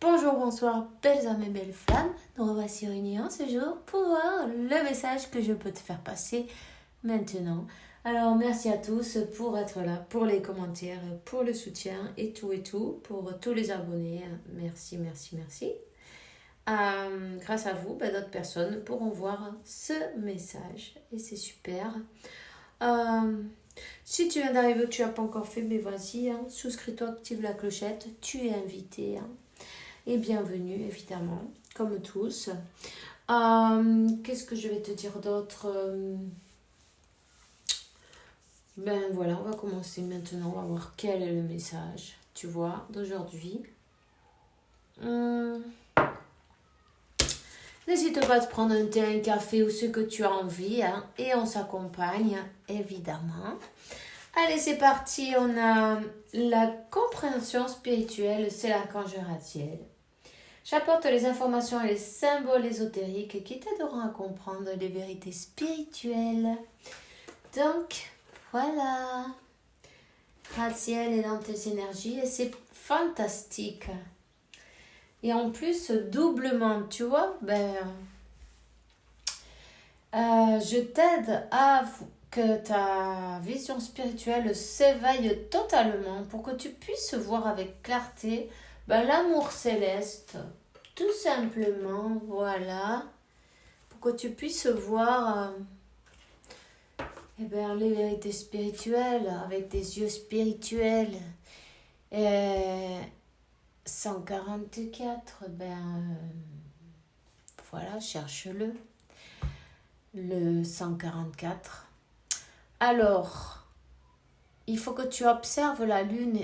Bonjour, bonsoir, belles âmes et belles flammes. Nous voici réunis en ce jour pour voir le message que je peux te faire passer maintenant. Alors, merci à tous pour être là, pour les commentaires, pour le soutien et tout, pour tous les abonnés. Merci, merci, merci. Grâce à vous, d'autres personnes pourront voir ce message et c'est super. Si tu viens d'arriver, tu n'as pas encore fait, mais vas-y, souscris-toi, active la clochette, tu es invité. Et bienvenue, évidemment, comme tous. Qu'est-ce que je vais te dire d'autre? Ben voilà, on va commencer maintenant. On va voir quel est le message, tu vois, d'aujourd'hui. N'hésite pas à te prendre un thé, un café ou ce que tu as envie. Et on s'accompagne, évidemment. Allez, c'est parti. On a la compréhension spirituelle, c'est l'archange Ratziel. J'apporte les informations et les symboles ésotériques qui t'aideront à comprendre les vérités spirituelles. Donc, voilà. Ratziel est dans tes énergies et c'est fantastique. Et en plus, doublement, tu vois, je t'aide à que ta vision spirituelle s'éveille totalement pour que tu puisses voir avec clarté l'amour céleste, tout simplement, voilà, pour que tu puisses voir les vérités spirituelles avec des yeux spirituels. 144, voilà, cherche-le, le 144. Alors, il faut que tu observes la lune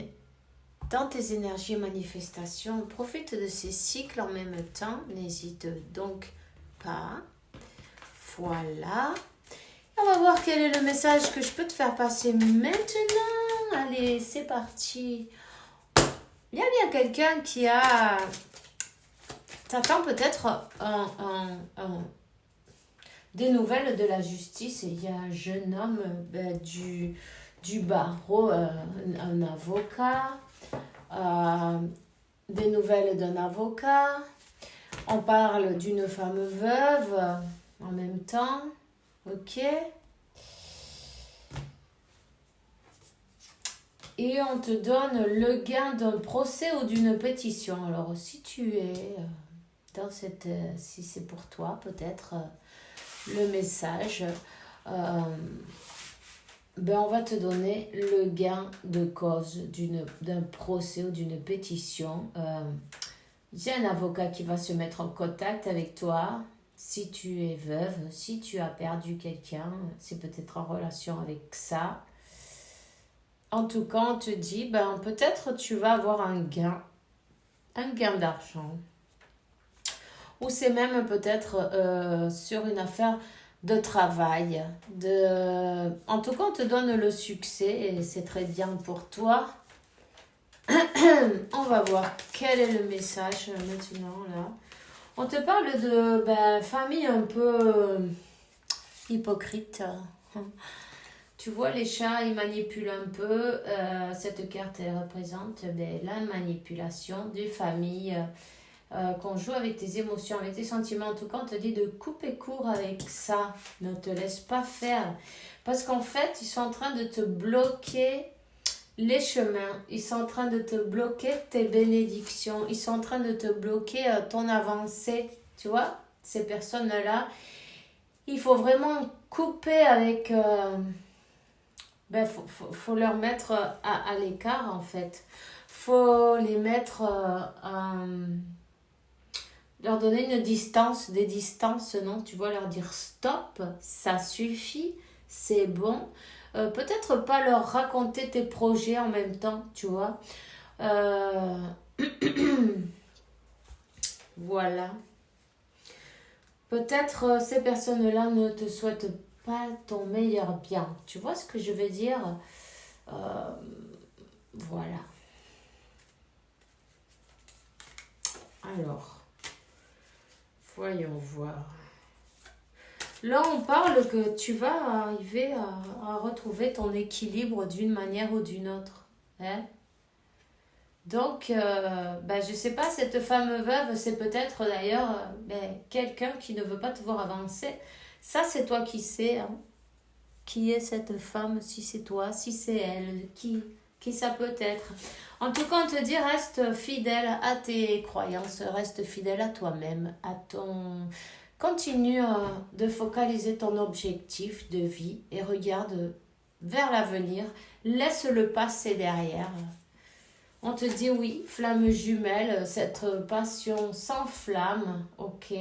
dans tes énergies et manifestations. Profite de ces cycles en même temps. N'hésite donc pas. Voilà. On va voir quel est le message que je peux te faire passer maintenant. Allez, c'est parti. Il y a bien quelqu'un qui a... T'attends peut-être des nouvelles de la justice. Il y a un jeune homme du barreau, un avocat. Des nouvelles d'un avocat. On parle d'une femme veuve en même temps. Ok. Et on te donne le gain d'un procès ou d'une pétition. Alors, si tu es dans cette... si c'est pour toi, peut-être, le message... on va te donner le gain de cause d'un procès ou d'une pétition. J'ai un avocat qui va se mettre en contact avec toi. Si tu es veuve, si tu as perdu quelqu'un, c'est peut-être en relation avec ça. En tout cas, on te dit, peut-être tu vas avoir un gain d'argent. Ou c'est même peut-être sur une affaire de travail. En tout cas, on te donne le succès et c'est très bien pour toi. On va voir quel est le message maintenant là. On te parle de famille un peu hypocrite. Tu vois, les chats, ils manipulent un peu. Cette carte, elle représente la manipulation des familles. Qu'on joue avec tes émotions, avec tes sentiments. En tout cas, on te dit de couper court avec ça. Ne te laisse pas faire. Parce qu'en fait, ils sont en train de te bloquer les chemins. Ils sont en train de te bloquer tes bénédictions. Ils sont en train de te bloquer ton avancée. Tu vois, ces personnes-là, il faut vraiment couper avec... faut leur mettre à l'écart, en fait. Faut les mettre... leur donner une distance, des distances, non, tu vois, leur dire stop, ça suffit, c'est bon. Peut-être pas leur raconter tes projets en même temps, tu vois. Voilà. Peut-être ces personnes-là ne te souhaitent pas ton meilleur bien. Tu vois ce que je veux dire? Voilà. Alors... voyons voir. Là, on parle que tu vas arriver à retrouver ton équilibre d'une manière ou d'une autre. Donc, ben, je sais pas, cette femme veuve, c'est peut-être d'ailleurs ben, quelqu'un qui ne veut pas te voir avancer. Ça, c'est toi qui sais, hein. Qui est cette femme, si c'est toi, si c'est elle, qui ça peut être. En tout cas, on te dit, reste fidèle à tes croyances, reste fidèle à toi-même, à ton... Continue de focaliser ton objectif de vie et regarde vers l'avenir. Laisse le passé derrière. On te dit oui, flamme jumelle, cette passion sans flamme. Ok.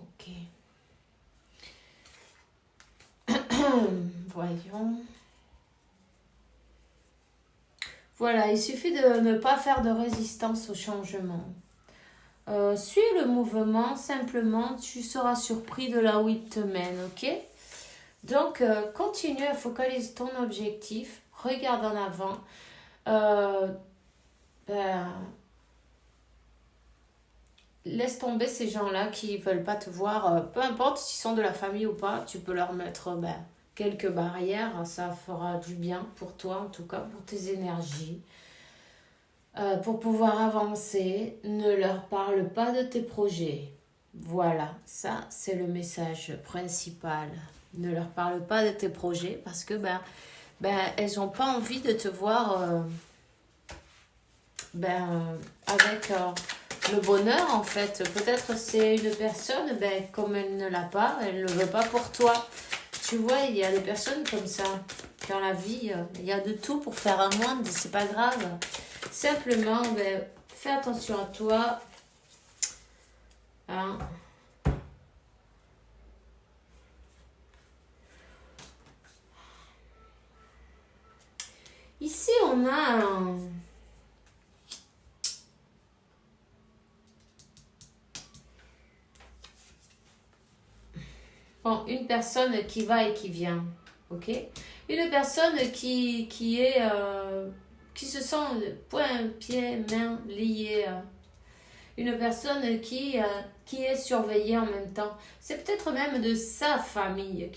Ok. Voyons. Voilà, il suffit de ne pas faire de résistance au changement. Suis le mouvement, simplement, tu seras surpris de là où il te mène, ok? Donc, continue à focaliser ton objectif, regarde en avant. Euh, ben, laisse tomber ces gens-là qui veulent pas te voir, peu importe s'ils sont de la famille ou pas, tu peux leur mettre ben, quelques barrières, ça fera du bien pour toi en tout cas, pour tes énergies. Pour pouvoir avancer, ne leur parle pas de tes projets. Voilà, ça c'est le message principal. Ne leur parle pas de tes projets parce que elles n'ont pas envie de te voir avec le bonheur en fait. Peut-être c'est une personne, comme elle ne l'a pas, elle ne le veut pas pour toi. Tu vois, il y a des personnes comme ça. Dans la vie, il y a de tout pour faire un monde, c'est pas grave. Simplement, fais attention à toi. Hein. Ici, on a une personne qui va et qui vient. Ok? Une personne qui est... qui se sent point, pied, main liés. Une personne qui est surveillée en même temps. C'est peut-être même de sa famille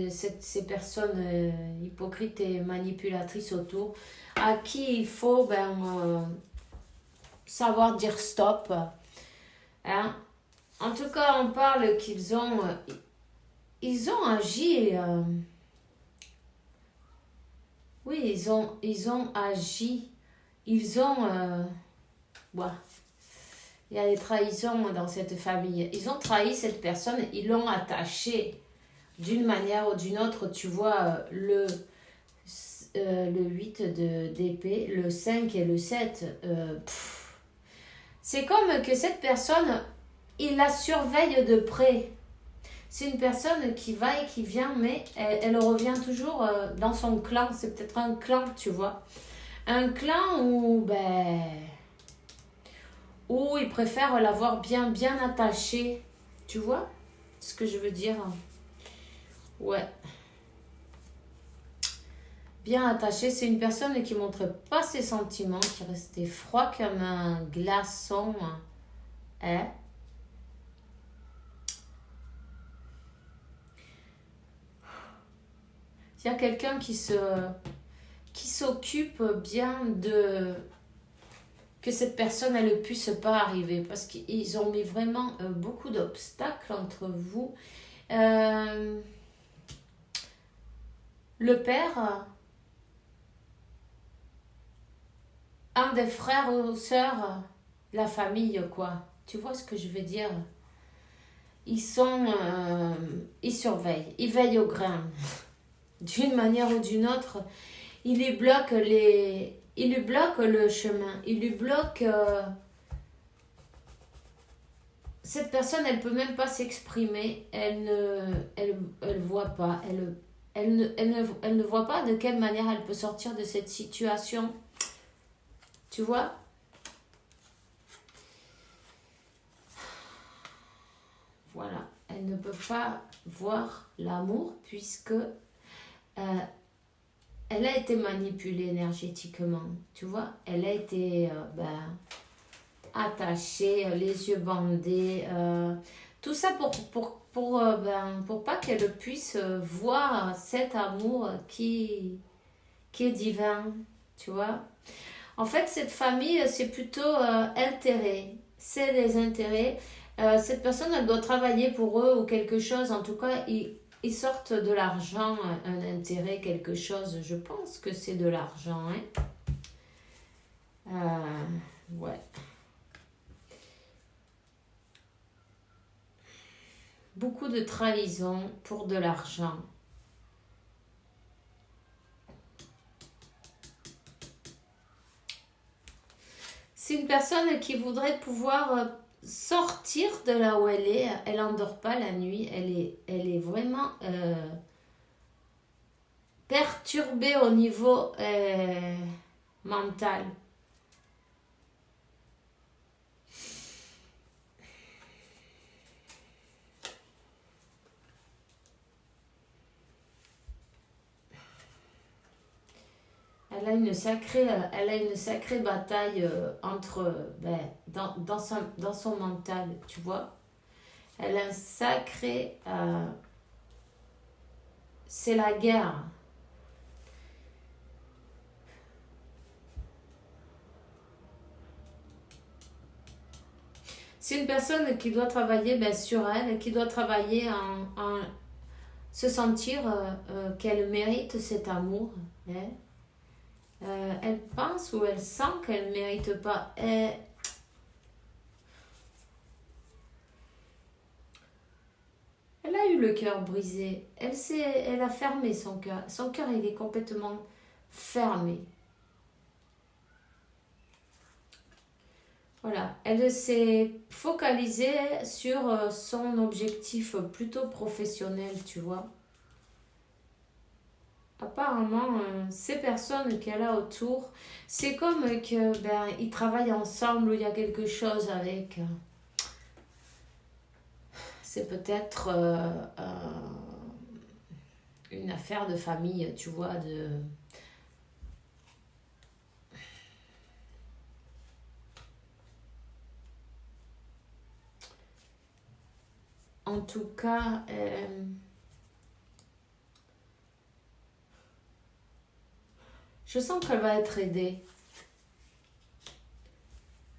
ces personnes hypocrites et manipulatrices autour, à qui il faut savoir dire stop. Hein? En tout cas, on parle qu'ils ont, ils ont agi. Oui, ils ont agi. Ils ont... il y a des trahisons dans cette famille. Ils ont trahi cette personne, ils l'ont attachée d'une manière ou d'une autre. Tu vois, le 8 d'épée, le 5 et le 7. C'est comme que cette personne, il la surveille de près. C'est une personne qui va et qui vient, mais elle revient toujours dans son clan. C'est peut-être un clan, tu vois. Un clan où, où il préfère l'avoir bien attachée. Tu vois ce que je veux dire? Ouais. Bien attachée, c'est une personne qui ne montre pas ses sentiments, qui restait froid comme un glaçon. Hein? Il y a quelqu'un qui s'occupe bien de que cette personne elle ne puisse pas arriver parce qu'ils ont mis vraiment beaucoup d'obstacles entre vous. Le père, un des frères ou sœurs, la famille quoi. Tu vois ce que je veux dire? Ils surveillent, ils veillent au grain. D'une manière ou d'une autre, il lui bloque le chemin, il lui bloque... cette personne, elle peut même pas s'exprimer, elle voit pas, elle ne voit pas de quelle manière elle peut sortir de cette situation. Tu vois? Voilà, elle ne peut pas voir l'amour puisque elle a été manipulée énergétiquement, tu vois, elle a été attachée, les yeux bandés, tout ça pour pas qu'elle puisse voir cet amour qui qui est divin, tu vois. En fait, cette famille, c'est plutôt intérêt. C'est des intérêts. Cette personne, elle doit travailler pour eux ou quelque chose. En tout cas, ils sortent de l'argent, un intérêt, quelque chose. Je pense que c'est de l'argent. Hein. Ouais. Beaucoup de trahison pour de l'argent. C'est une personne qui voudrait pouvoir sortir de là où elle est. Elle n'endort pas la nuit. Elle est vraiment perturbée au niveau mental. Elle a une sacrée bataille entre, dans son mental, tu vois. Elle a un sacré, c'est la guerre. C'est une personne qui doit travailler sur elle, qui doit travailler en se sentir qu'elle mérite cet amour. Hein. Elle pense ou elle sent qu'elle ne mérite pas. Elle a eu le cœur brisé. Elle a fermé son cœur. Son cœur, il est complètement fermé. Voilà. Elle s'est focalisée sur son objectif plutôt professionnel, tu vois. Apparemment, ces personnes qu'elle a autour, c'est comme que ils travaillent ensemble ou il y a quelque chose avec. C'est peut-être une affaire de famille, tu vois, de. En tout cas, je sens qu'elle va être aidée.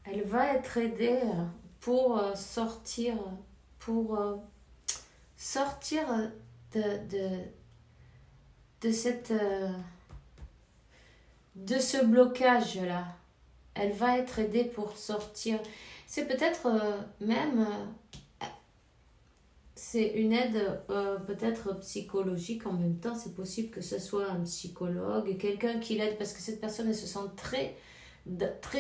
Elle va être aidée pour sortir de, de, de cette, de ce blocage-là. Elle va être aidée pour sortir. C'est peut-être même, c'est une aide peut-être psychologique en même temps. C'est possible que ce soit un psychologue, quelqu'un qui l'aide parce que cette personne, elle se sent très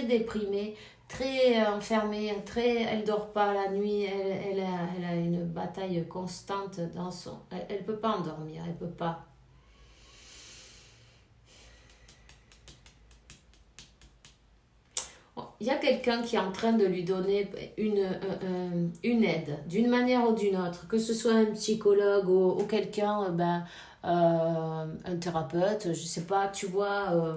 déprimée, très enfermée, elle dort pas la nuit, elle a une bataille constante dans son... Elle peut pas endormir, elle peut pas. Il y a quelqu'un qui est en train de lui donner une aide, d'une manière ou d'une autre, que ce soit un psychologue ou quelqu'un, un thérapeute, je sais pas, tu vois,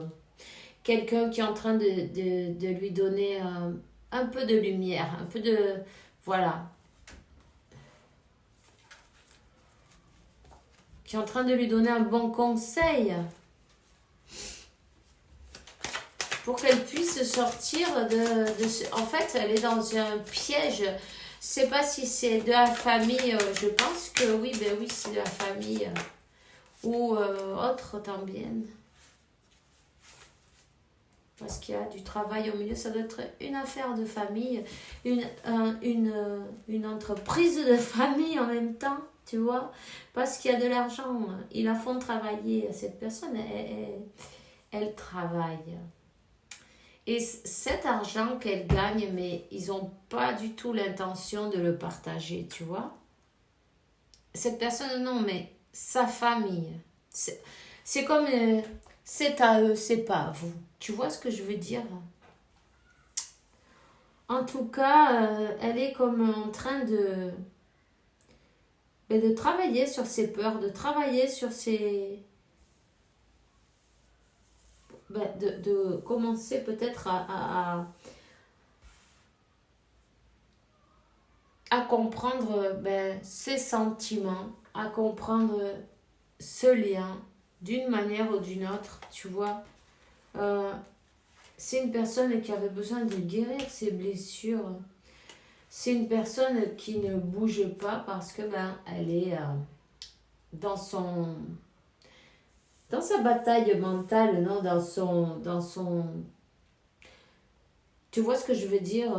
quelqu'un qui est en train de lui donner un peu de lumière, un peu de... Voilà. Qui est en train de lui donner un bon conseil pour qu'elle puisse sortir de ce... En fait, elle est dans un piège. Je sais pas si c'est de la famille, je pense que oui, oui, c'est de la famille ou autre también. Parce qu'il y a du travail au milieu, ça doit être une affaire de famille, une entreprise de famille en même temps, tu vois. Parce qu'il y a de l'argent, ils la font travailler. Cette personne, elle travaille. Et cet argent qu'elle gagne, mais ils n'ont pas du tout l'intention de le partager, tu vois. Cette personne, non, mais sa famille. C'est comme, c'est à eux, c'est pas à vous. Tu vois ce que je veux dire? En tout cas, elle est comme en train de travailler sur ses peurs, de travailler sur ses... de commencer peut-être à comprendre ses sentiments, à comprendre ce lien, d'une manière ou d'une autre, tu vois. C'est une personne qui avait besoin de guérir ses blessures. C'est une personne qui ne bouge pas parce que elle est dans sa bataille mentale, non, dans son tu vois ce que je veux dire,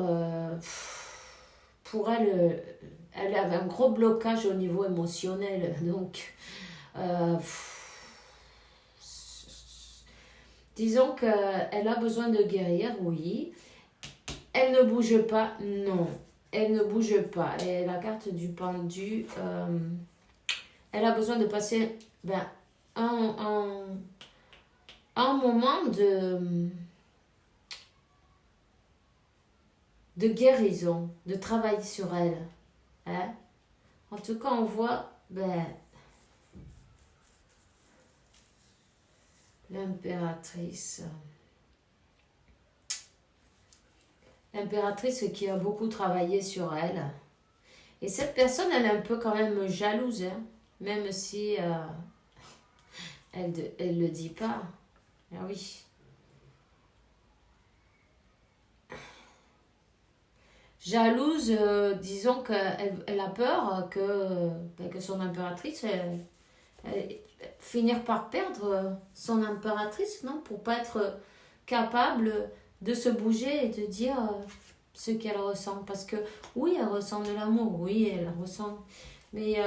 pour elle, elle avait un gros blocage au niveau émotionnel, donc euh, disons qu'elle a besoin de guérir, oui. Elle ne bouge pas, non. Elle ne bouge pas. Et la carte du pendu, elle a besoin de passer un moment de guérison, de travail sur elle. Hein? En tout cas, on voit l'impératrice. L'impératrice qui a beaucoup travaillé sur elle. Et cette personne, elle est un peu quand même jalouse, hein? Même si elle ne le dit pas. Ah oui. Jalouse, disons qu'elle a peur que son impératrice, elle finir par perdre son impératrice, non? Pour pas être capable de se bouger et de dire ce qu'elle ressent. Parce que oui, elle ressent de l'amour, oui, elle ressent. Mais il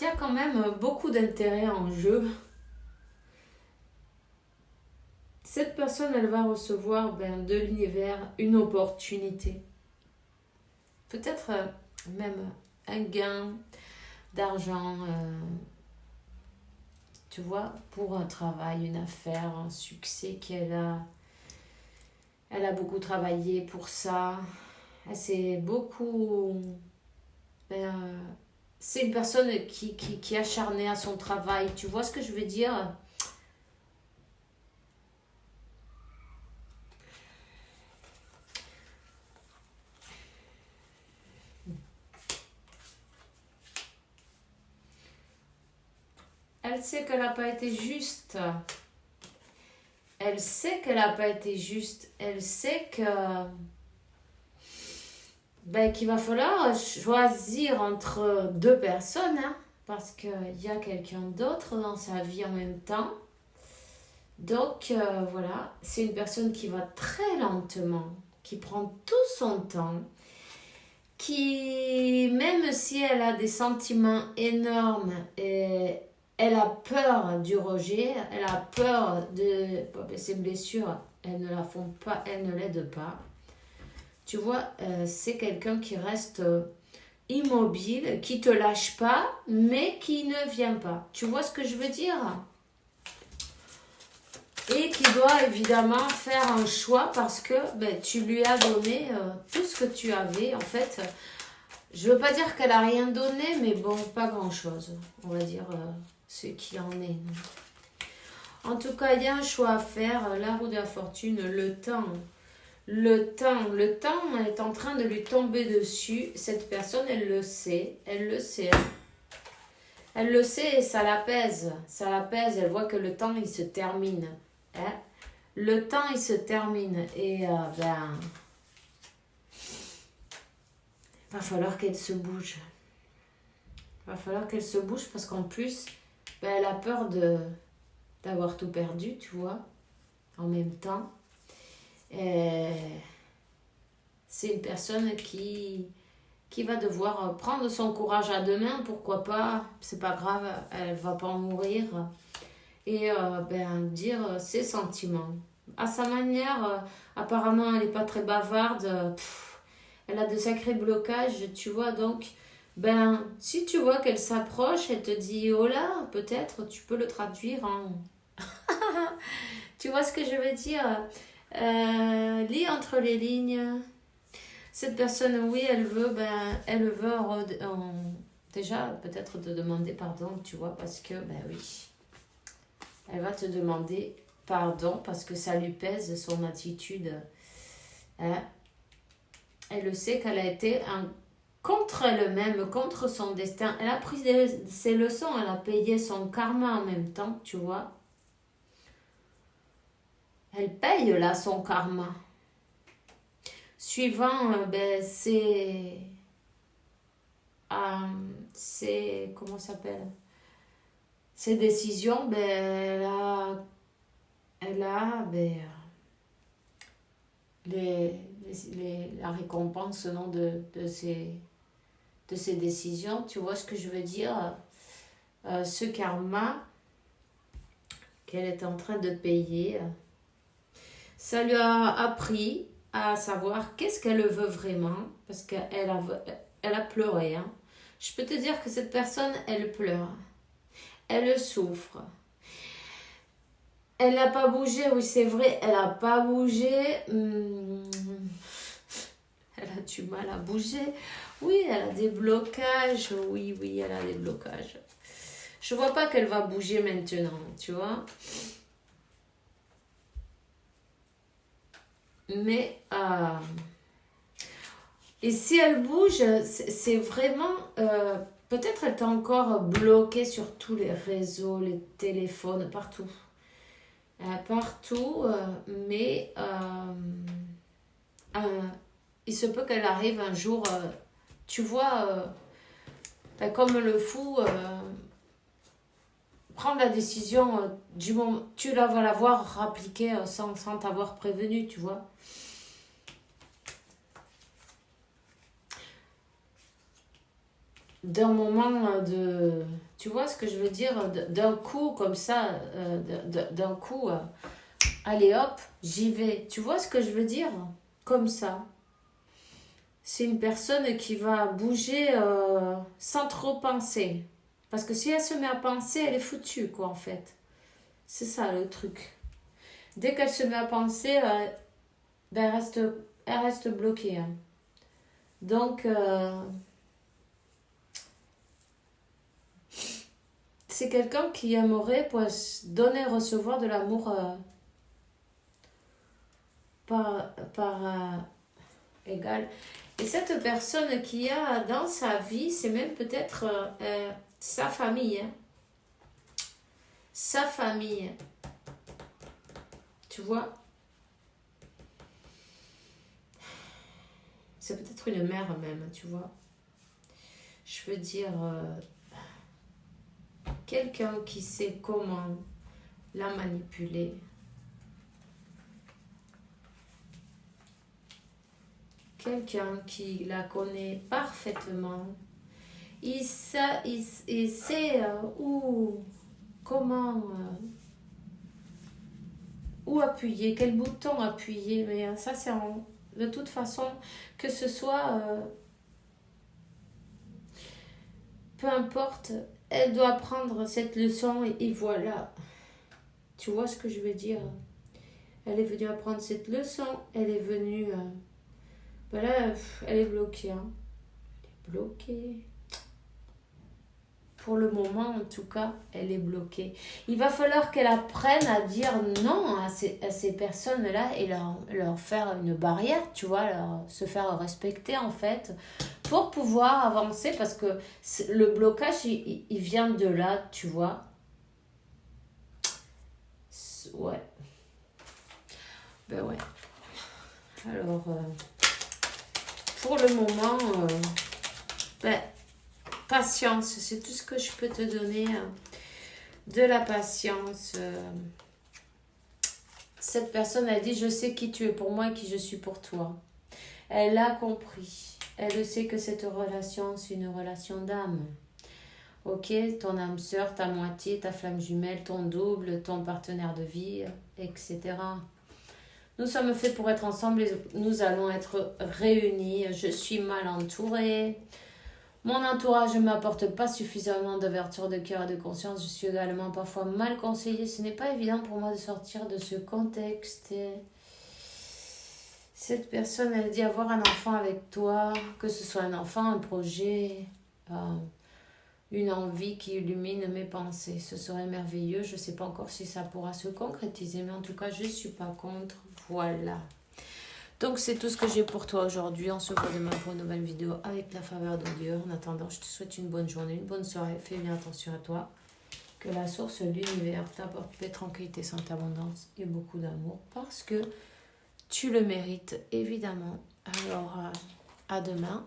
y a quand même beaucoup d'intérêt en jeu. Cette personne, elle va recevoir de l'univers une opportunité. Peut-être même un gain d'argent, tu vois, pour un travail, une affaire, un succès qu'elle a. Elle a beaucoup travaillé pour ça. Elle s'est beaucoup... c'est une personne qui est acharnée à son travail. Tu vois ce que je veux dire? Elle sait qu'elle n'a pas été juste. Elle sait qu'elle n'a pas été juste. Elle sait que qu'il va falloir choisir entre deux personnes, hein, parce qu'il y a quelqu'un d'autre dans sa vie en même temps. Donc voilà, c'est une personne qui va très lentement, qui prend tout son temps, qui, même si elle a des sentiments énormes, et elle a peur du rejet, elle a peur de ses blessures, elles ne la font pas, elles ne l'aident pas. Tu vois, c'est quelqu'un qui reste immobile, qui te lâche pas, mais qui ne vient pas. Tu vois ce que je veux dire? Et qui doit évidemment faire un choix parce que tu lui as donné tout ce que tu avais. En fait, je veux pas dire qu'elle a rien donné, mais bon, pas grand-chose. On va dire ce qui en est. En tout cas, il y a un choix à faire. La roue de la fortune, le temps est en train de lui tomber dessus. Cette personne, elle le sait. Elle le sait. Elle le sait et ça l'apaise. Ça l'apaise. Elle voit que le temps, il se termine. Hein? Le temps, il se termine. Et va falloir qu'elle se bouge. Va falloir qu'elle se bouge parce qu'en plus, elle a peur d'avoir tout perdu, tu vois, en même temps. C'est une personne qui va devoir prendre son courage à deux mains, pourquoi pas, c'est pas grave, elle va pas en mourir, et dire ses sentiments. À sa manière, apparemment elle n'est pas très bavarde, elle a de sacrés blocages, tu vois, donc si tu vois qu'elle s'approche, elle te dit oh là, peut-être tu peux le traduire en... Tu vois ce que je veux dire? Lis entre les lignes. Cette personne, oui, elle veut déjà peut-être te demander pardon, tu vois, parce que, oui, elle va te demander pardon parce que ça lui pèse son attitude. Hein? Elle le sait qu'elle a été un contre elle-même, contre son destin. Elle a pris ses leçons, elle a payé son karma en même temps, tu vois. Elle paye là son karma. Suivant, comment ça s'appelle? Ses décisions, elle a la récompense selon de ses décisions. Tu vois ce que je veux dire? Ce karma qu'elle est en train de payer, ça lui a appris à savoir qu'est-ce qu'elle veut vraiment, parce elle a pleuré. Hein. Je peux te dire que cette personne, elle pleure. Elle souffre. Elle n'a pas bougé, oui c'est vrai, elle n'a pas bougé. Elle a du mal à bouger. Oui, elle a des blocages. Oui, elle a des blocages. Je vois pas qu'elle va bouger maintenant, tu vois. Mais, et si elle bouge, c'est vraiment... peut-être elle est encore bloquée sur tous les réseaux, les téléphones, partout. Mais il se peut qu'elle arrive un jour, tu vois, comme le fou, prendre la décision du moment, tu vas la voir appliquer sans t'avoir prévenu, tu vois. D'un moment de... Tu vois ce que je veux dire? D'un coup comme ça, d'un coup, allez hop, j'y vais. Tu vois ce que je veux dire? Comme ça. C'est une personne qui va bouger sans trop penser. Parce que si elle se met à penser, elle est foutue, quoi, en fait. C'est ça, le truc. Dès qu'elle se met à penser, elle reste bloquée. Hein. Donc, c'est quelqu'un qui aimerait donner et recevoir de l'amour par égal. Et cette personne qui a dans sa vie, c'est même peut-être sa famille. Hein. Sa famille. Tu vois? C'est peut-être une mère même, tu vois? Je veux dire, quelqu'un qui sait comment la manipuler. Quelqu'un qui la connaît parfaitement. Il sait comment, où appuyer, quel bouton appuyer. Mais ça, c'est de toute façon, que ce soit, peu importe, elle doit prendre cette leçon et voilà. Tu vois ce que je veux dire? Elle est venue apprendre cette leçon, elle est venue... là, elle est bloquée. Hein. Elle est bloquée. Pour le moment, en tout cas, elle est bloquée. Il va falloir qu'elle apprenne à dire non à ces personnes-là et leur faire une barrière, tu vois, se faire respecter, en fait, pour pouvoir avancer, parce que le blocage, il vient de là, tu vois. Ouais. Ben ouais. Alors, pour le moment, patience, c'est tout ce que je peux te donner. De la patience. Cette personne a dit, je sais qui tu es pour moi et qui je suis pour toi. Elle a compris. Elle sait que cette relation, c'est une relation d'âme. Ok, ton âme sœur, ta moitié, ta flamme jumelle, ton double, ton partenaire de vie, etc. Nous sommes faits pour être ensemble et nous allons être réunis. Je suis mal entourée. Mon entourage ne m'apporte pas suffisamment d'ouverture de cœur et de conscience. Je suis également parfois mal conseillée. Ce n'est pas évident pour moi de sortir de ce contexte. Cette personne, elle dit avoir un enfant avec toi, que ce soit un enfant, un projet, une envie qui illumine mes pensées. Ce serait merveilleux. Je ne sais pas encore si ça pourra se concrétiser, mais en tout cas, je ne suis pas contre. Voilà. Donc c'est tout ce que j'ai pour toi aujourd'hui. On se voit demain pour une nouvelle vidéo avec la faveur de Dieu. En attendant, je te souhaite une bonne journée, une bonne soirée. Fais bien attention à toi. Que la source, l'univers, t'apporte paix, tranquillité, santé, abondance et beaucoup d'amour. Parce que tu le mérites, évidemment. Alors, à demain.